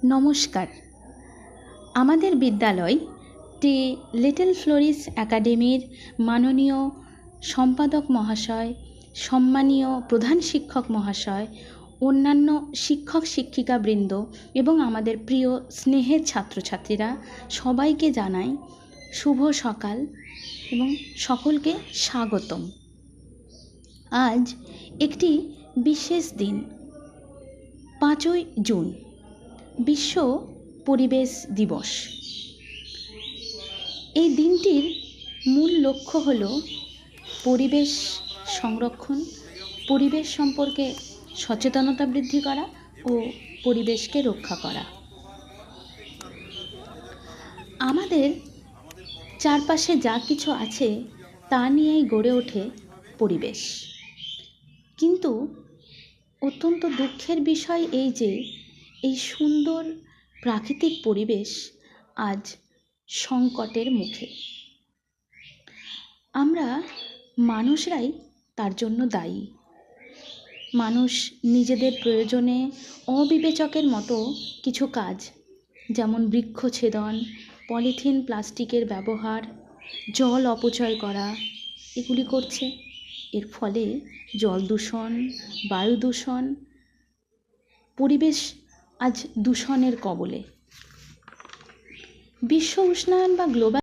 নমস্কার। আমাদের বিদ্যালয় টি লিটল ফ্লোরিস একাডেমির মাননীয় সম্পাদক মহাশয়, সম্মানীয় প্রধান শিক্ষক মহাশয়, অন্যান্য শিক্ষক শিক্ষিকাবৃন্দ এবং আমাদের প্রিয় স্নেহের ছাত্রছাত্রীরা সবাইকে জানাই শুভ সকাল এবং সকলকে স্বাগতম। আজ একটি বিশেষ দিন, 5ই জুন, বিশ্ব পরিবেশ দিবস। এই দিনটির মূল লক্ষ্য হল পরিবেশ সংরক্ষণ, পরিবেশ সম্পর্কে সচেতনতা বৃদ্ধি করা ও পরিবেশকে রক্ষা করা। আমাদের চারপাশে যা কিছু আছে তা নিয়েই গড়ে ওঠে পরিবেশ, কিন্তু অত্যন্ত দুঃখের বিষয় এই যে এই সুন্দর প্রাকৃতিক পরিবেশ আজ সংকটের মুখে। আমরা মানুষরাই তার জন্য দায়ী। মানুষ নিজেদের প্রয়োজনে অবিবেচকের মতো কিছু কাজ, যেমন বৃক্ষছেদন, পলিথিন প্লাস্টিকের ব্যবহার, জল অপচয় করা, এগুলি করছে। এর ফলে জল দূষণ, বায়ু দূষণ, পরিবেশ আজ দূষণের কবলে। বিশ্ব উষ্ণায়ন বা গ্লোবাল